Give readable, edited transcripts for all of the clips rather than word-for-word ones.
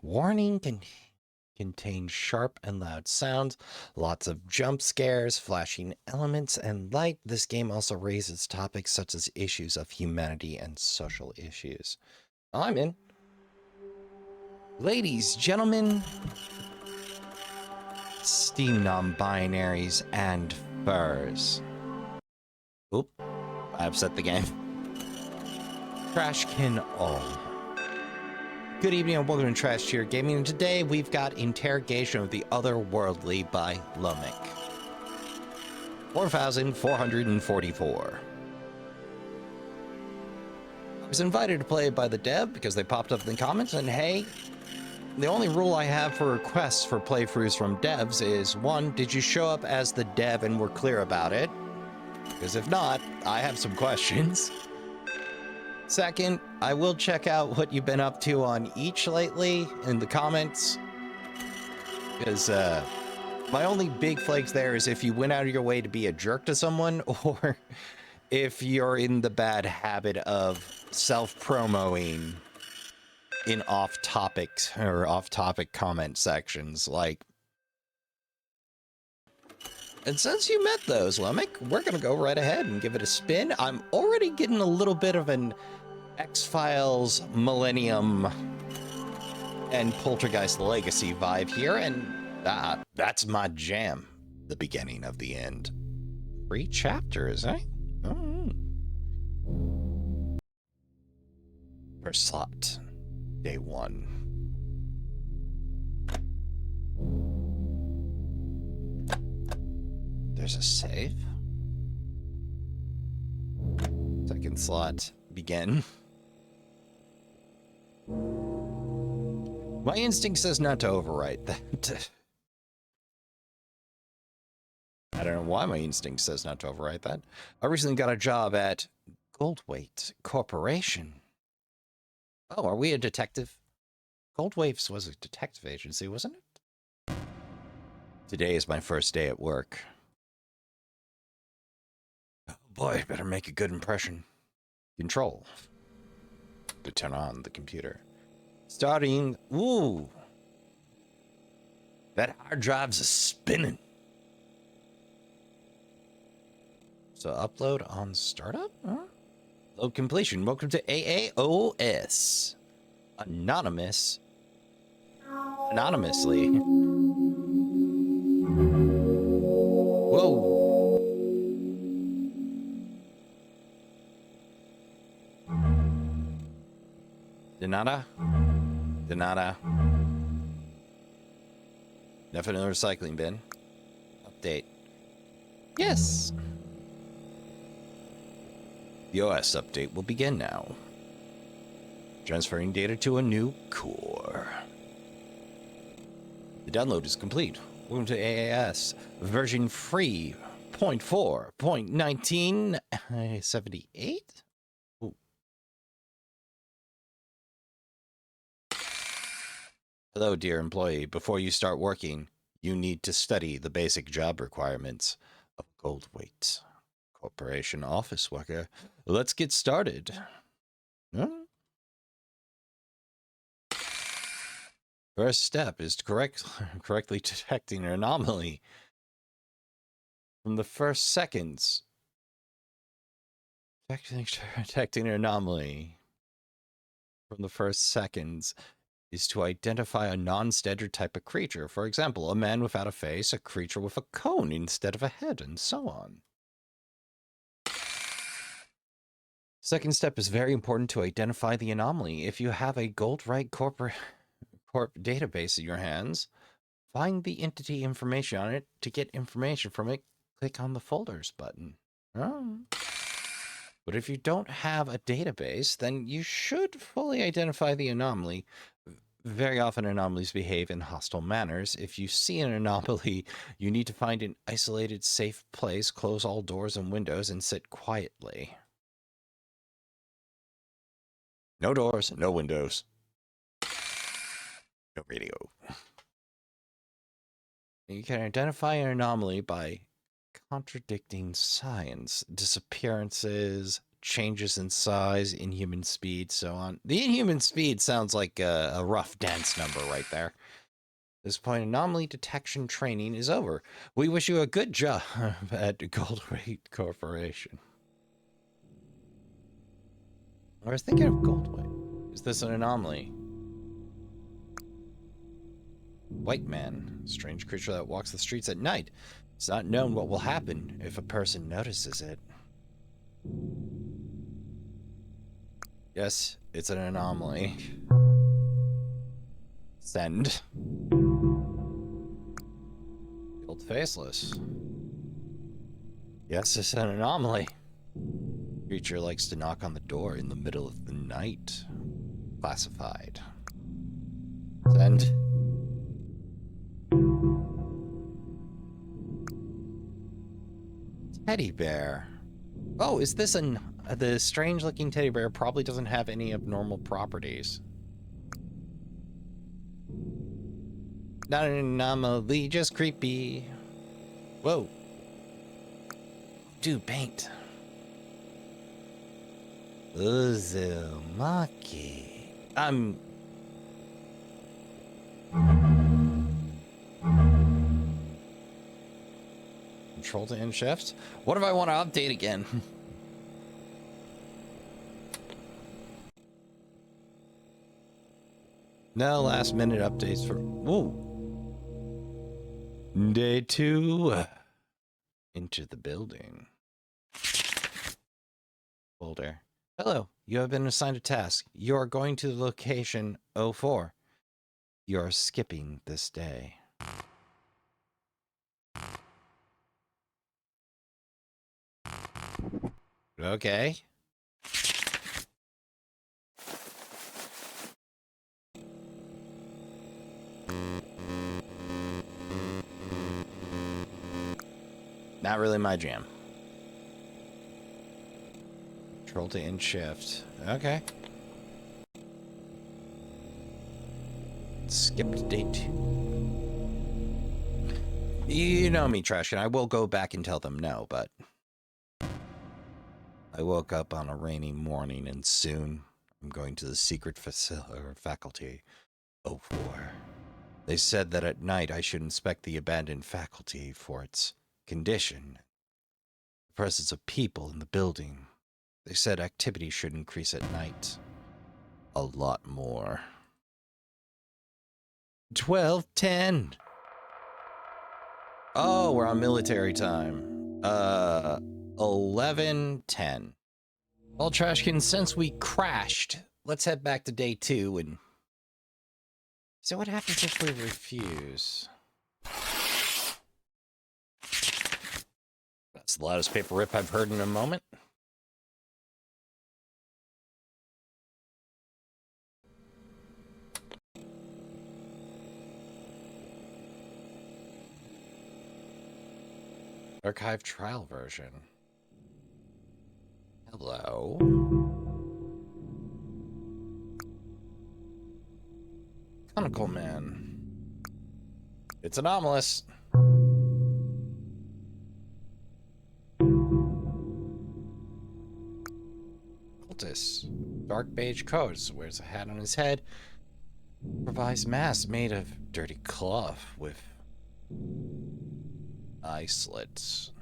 Warning can contain sharp and loud sounds, lots of jump scares, flashing elements, and light. This game also raises topics such as issues of humanity and social issues. I'm in. Ladies, gentlemen, Steam non-binaries and furs. Oop, I upset the game. Trashkin all. Good evening and welcome to Trash Tier Gaming, and today we've got Interrogation of the Otherworldly by Lomic. 4,444. I was invited to play by the dev because they popped up in the comments, and hey, the only rule I have for requests for playthroughs from devs is, one, did you show up as the dev and were clear about it? Because if not, I have some questions. Second, I will check out what you've been up to on each lately in the comments. Because my only big flakes there is if you went out of your way to be a jerk to someone, or if you're in the bad habit of self-promoing in off-topic comment sections. Like, and since you met those, Lomic, we're going to go right ahead and give it a spin. I'm already getting a little bit of an X-Files, Millennium, and Poltergeist Legacy vibe here, and that's my jam. The beginning of the end. 3 chapters, eh? Oh. First slot. Day 1. There's a save. Second slot. Begin. My instinct says not to overwrite that. I don't know why my instinct says not to overwrite that. I recently got a job at Goldweight Corporation. Oh, are we a detective? Goldwaves was a detective agency, wasn't it? Today is my first day at work. Oh boy, better make a good impression. Control. To turn on the computer. Starting. Ooh. That hard drive's spinning. So upload on startup? Huh? Load completion. Welcome to AAOS. Anonymous. Anonymously. Whoa. Denada? Denada. Nothing in the recycling bin. Update. Yes. The OS update will begin now. Transferring data to a new core. The download is complete. Welcome to AAS. Version free. 0.4.1978? Ooh. Hello, dear employee. Before you start working, you need to study the basic job requirements of Goldweight Corporation office worker. Let's get started. Huh? First step is to correctly detecting an anomaly. From the first seconds. Detecting an anomaly. From the first seconds is to identify a non-standard type of creature. For example, a man without a face, a creature with a cone instead of a head, and so on. Second step is very important to identify the anomaly. If you have a Goldwright Corp database in your hands, find the entity information on it. To get information from it, click on the folders button. But if you don't have a database, then you should fully identify the anomaly. Very often anomalies behave in hostile manners. If you see an anomaly, you need to find an isolated, safe place, close all doors and windows, and sit quietly. No doors, no windows. No radio. You can identify an anomaly by contradicting signs, disappearances, changes in size, inhuman speed, so on. The inhuman speed sounds like a rough dance number right there. At this point, anomaly detection training is over. We wish you a good job at Goldweight Corporation. I was thinking of Goldweight. Is this an anomaly? White man, strange creature that walks the streets at night. It's not known what will happen if a person notices it. Yes, it's an anomaly. Send. Old faceless. Yes, it's an anomaly. Creature likes to knock on the door in the middle of the night. Classified. Send. Teddy bear. Oh, is this the strange looking teddy bear probably doesn't have any abnormal properties. Not an anomaly, just creepy. Whoa. Dude, paint. Uzumaki. Control to end shift. What if I want to update again? No last minute updates for. Whoa. Day 2. Into the building. Folder. Hello. You have been assigned a task. You are going to the location 04. You are skipping this day. Okay. Not really my jam. Control to end shift. Okay. Skipped day 2. You know me, Trashkin. I will go back and tell them no, but I woke up on a rainy morning and soon I'm going to the secret faculty 04. They said that at night I should inspect the abandoned faculty for its condition, the presence of people in the building. They said activity should increase at night. A lot more. 12:10. Oh, we're on military time. 11:10. Well, Trashkin, since we crashed, let's head back to day 2 and... So what happens if we refuse? That's the loudest paper rip I've heard in a moment. Archive trial version. Hello. Conical man. It's anomalous. Cultist. Dark beige coat. Wears a hat on his head. Improvised mask made of dirty cloth with eye slits.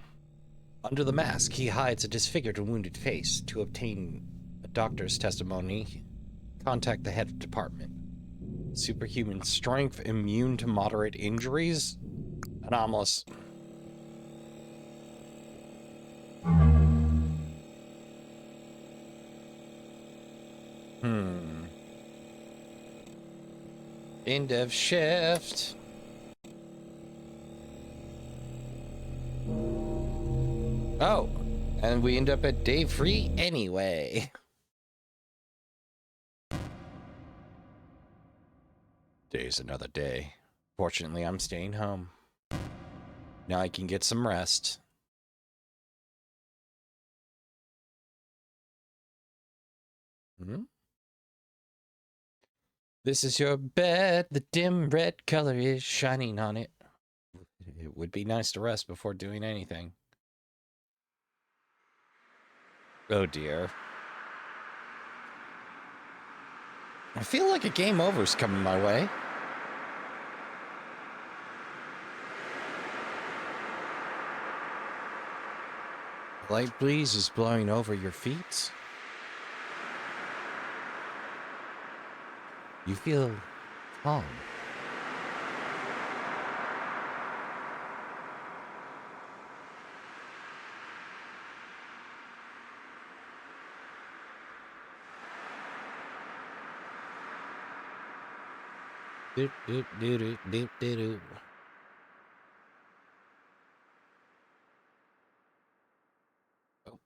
Under the mask, he hides a disfigured and wounded face. To obtain a doctor's testimony, contact the head of department. Superhuman strength, immune to moderate injuries. Anomalous. End of shift. Oh, and we end up at day 3 anyway. Day's another day. Fortunately, I'm staying home. Now I can get some rest. This is your bed. The dim red color is shining on it. It would be nice to rest before doing anything. Oh dear. I feel like a game over's coming my way. A light breeze is blowing over your feet. You feel calm. Doop, doop, doop, doop, doop, doop, doop. Oh,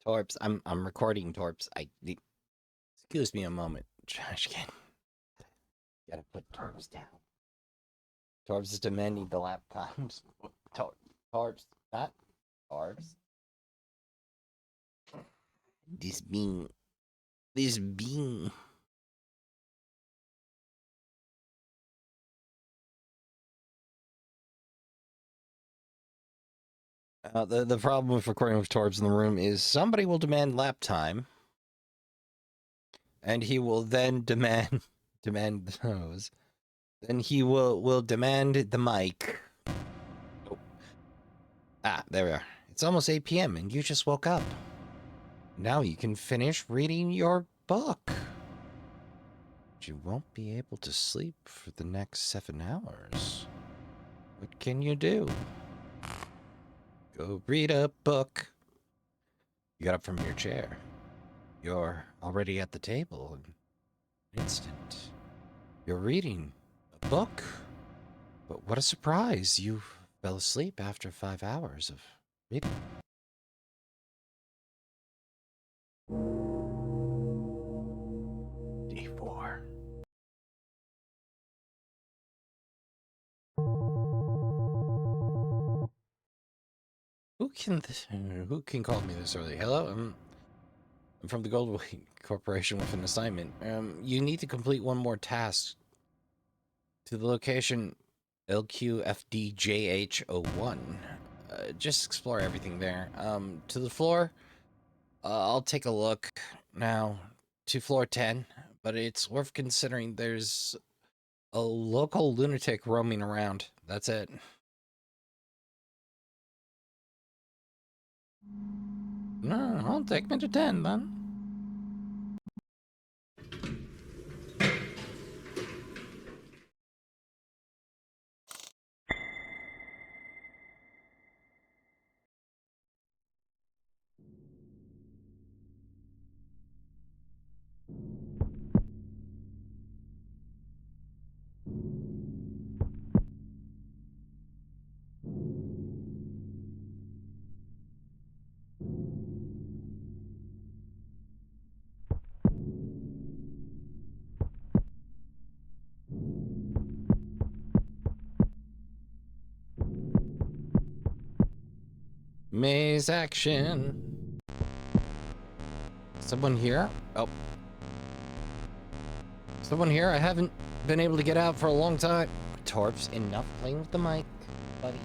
Torps, I'm recording, Torps. Excuse me a moment. Trash can. Gotta put Torps down. Torps is demanding the laptops. Torps, not Torps. This being, this being. The problem with recording with Torbs in the room is somebody will demand lap time, and he will then demand demand those. Then he will demand the mic. Oh. Ah, there we are. It's almost 8 p.m. and you just woke up. Now you can finish reading your book. But you won't be able to sleep for the next 7 hours. What can you do? Go read a book. You got up from your chair. You're already at the table in an instant. You're reading a book. But what a surprise. You fell asleep after 5 hours of reading. D4. Who can call me this early? Hello, I'm from the Goldwing Corporation with an assignment. You need to complete one more task to the location LQFDJH01. Just explore everything there. To the floor, I'll take a look now to floor 10, but it's worth considering there's a local lunatic roaming around. That's it. No, I'll take me to 10 then. Maze action. Someone here? Oh. Someone here? I haven't been able to get out for a long time. Torps, enough playing with the mic, buddy.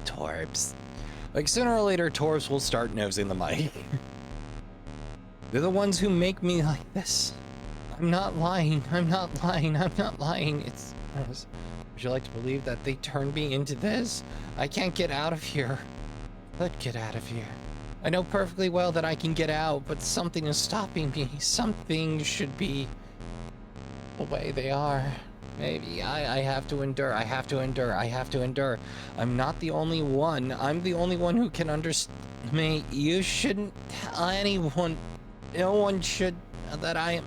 Torps. Like, sooner or later, Torps will start nosing the mic. They're the ones who make me like this. I'm not lying. I'm not lying. I'm not lying. It's... Would you like to believe that they turned me into this? I can't get out of here. Let's get out of here. I know perfectly well that I can get out, but something is stopping me. Something should be the way they are. Maybe I have to endure. I have to endure. I have to endure. I'm not the only one. I'm the only one who can understand me. You shouldn't tell anyone. No one should that I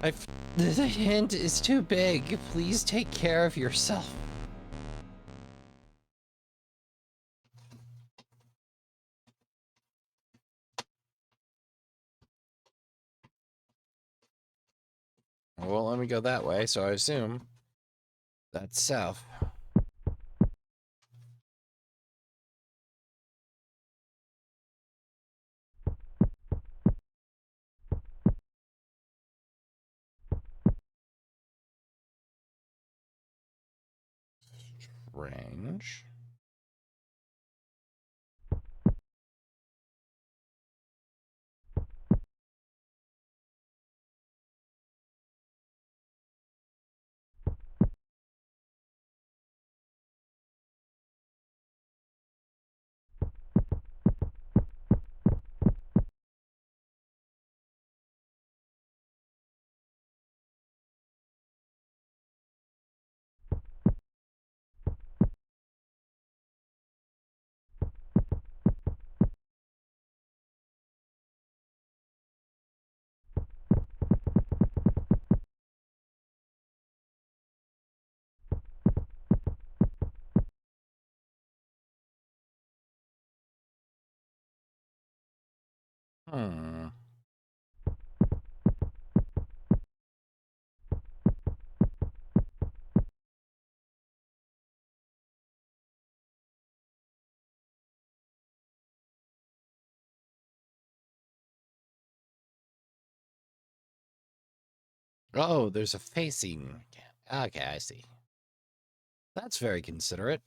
am. The hint is too big. Please take care of yourself. Well, let me go that way, so I assume that's south. Range. Hmm. Oh, there's a facing. Okay, I see. That's very considerate.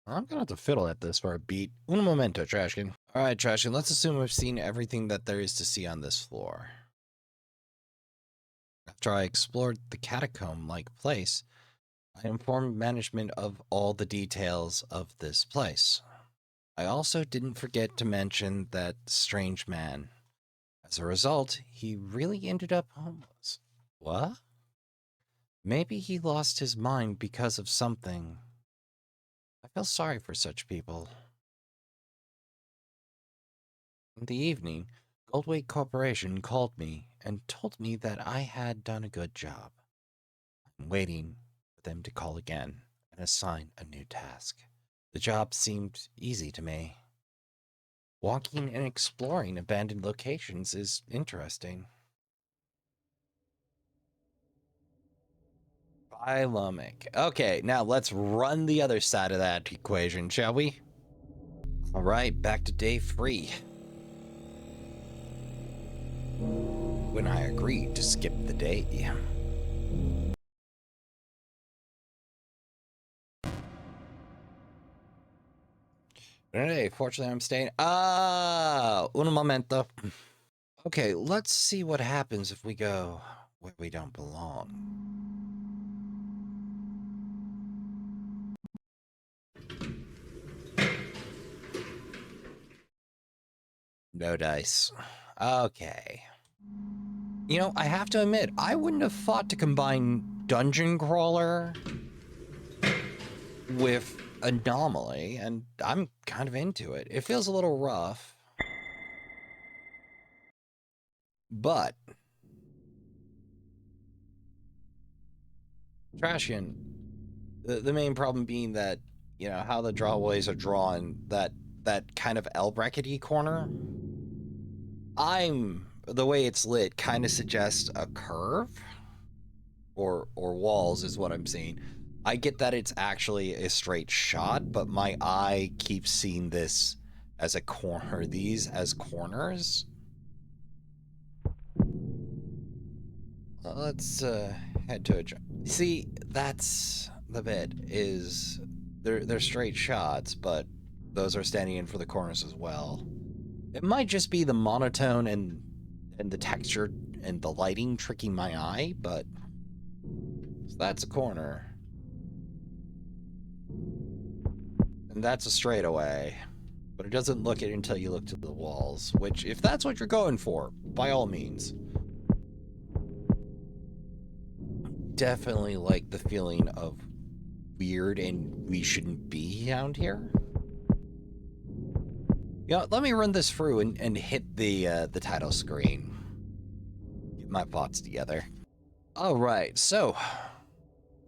I'm gonna have to fiddle at this for a beat. Un momento, Trashkin. All right, Trashkin, let's assume we've seen everything that there is to see on this floor. After I explored the catacomb-like place, I informed management of all the details of this place. I also didn't forget to mention that strange man. As a result, he really ended up homeless. What? Maybe he lost his mind because of something. I feel sorry for such people. In the evening, Goldweight Corporation called me and told me that I had done a good job. I'm waiting for them to call again and assign a new task. The job seemed easy to me. Walking and exploring abandoned locations is interesting. Bilumic. Okay, now let's run the other side of that equation, shall we? All right, back to day 3. When I agreed to skip the day. Hey, fortunately I'm staying. Un momento. Okay, let's see what happens if we go where we don't belong. No dice. Okay. You know, I have to admit, I wouldn't have thought to combine Dungeon Crawler with Anomaly, and I'm kind of into it. It feels a little rough, but Trashkin, the main problem being that, you know, how the drawaways are drawn, that kind of L brackety corner, the way it's lit kind of suggests a curve or walls is what I'm seeing. I get that it's actually a straight shot, but my eye keeps seeing this as a corner, these as corners. Let's head to a see, that's the bit, is they're straight shots, but those are standing in for the corners as well. It might just be the monotone and the texture and the lighting tricking my eye, but so that's a corner. And that's a straightaway. But it doesn't look it until you look to the walls, which, if that's what you're going for, by all means. Definitely like the feeling of weird and we shouldn't be around here. Yeah, let me run this through and hit the title screen. Get my thoughts together. All right, so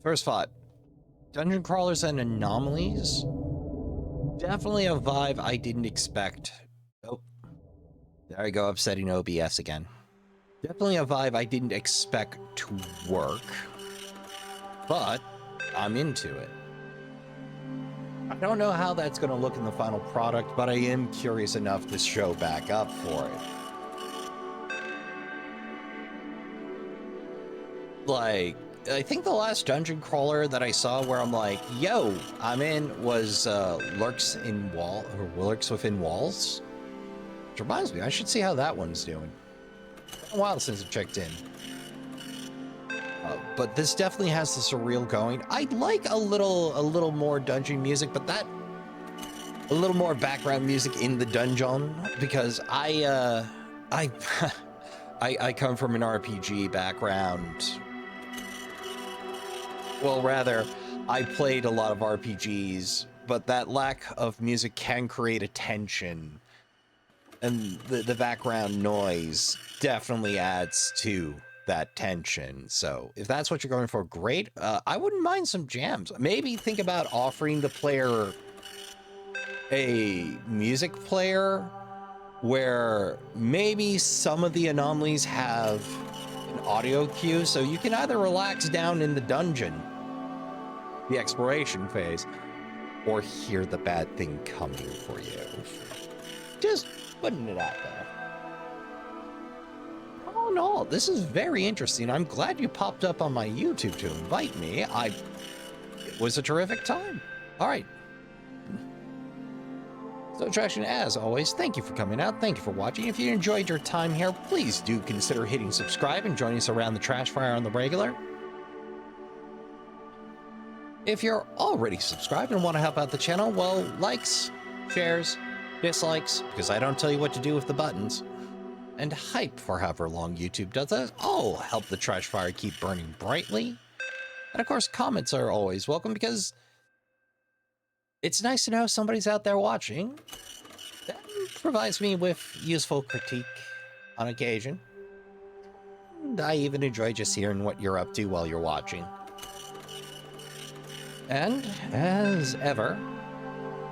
first thought: dungeon crawlers and anomalies. Definitely a vibe I didn't expect. Oh, there I go, upsetting OBS again. Definitely a vibe I didn't expect to work, but I'm into it. I don't know how that's going to look in the final product, but I am curious enough to show back up for it. Like, I think the last dungeon crawler that I saw where I'm like, yo, I'm in, was Lurks Within Walls. Which reminds me, I should see how that one's doing. It's been a while since I checked in. But this definitely has the surreal going. I'd like a little more dungeon music, but a little more background music in the dungeon, because I come from an RPG background. Well, rather, I played a lot of RPGs, but that lack of music can create a tension, and the background noise definitely adds to that tension. So if that's what you're going for, great. I wouldn't mind some jams. Maybe think about offering the player a music player where maybe some of the anomalies have an audio cue, so you can either relax down in the dungeon, the exploration phase, or hear the bad thing coming for you. Just putting it out there. Oh no, this is very interesting. I'm glad you popped up on my YouTube to invite me. It was a terrific time. All right. So, Trashkin, as always, thank you for coming out. Thank you for watching. If you enjoyed your time here, please do consider hitting subscribe and joining us around the trash fire on the regular. If you're already subscribed and want to help out the channel, well, likes, shares, dislikes, because I don't tell you what to do with the buttons, and hype for however long YouTube does that, all help the trash fire keep burning brightly. And of course, comments are always welcome because it's nice to know somebody's out there watching. That provides me with useful critique on occasion. And I even enjoy just hearing what you're up to while you're watching. And, as ever,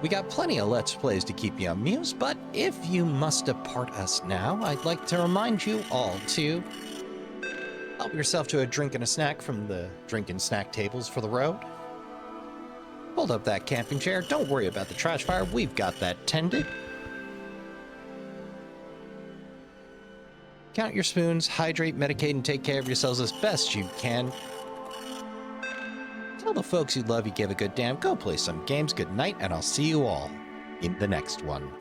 we got plenty of Let's Plays to keep you amused, but if you must depart us now, I'd like to remind you all to help yourself to a drink and a snack from the drink and snack tables for the road. Hold up that camping chair. Don't worry about the trash fire. We've got that tended. Count your spoons, hydrate, medicate, and take care of yourselves as best you can. Tell the folks you love you give a good damn. Go play some games. Good night, and I'll see you all in the next one.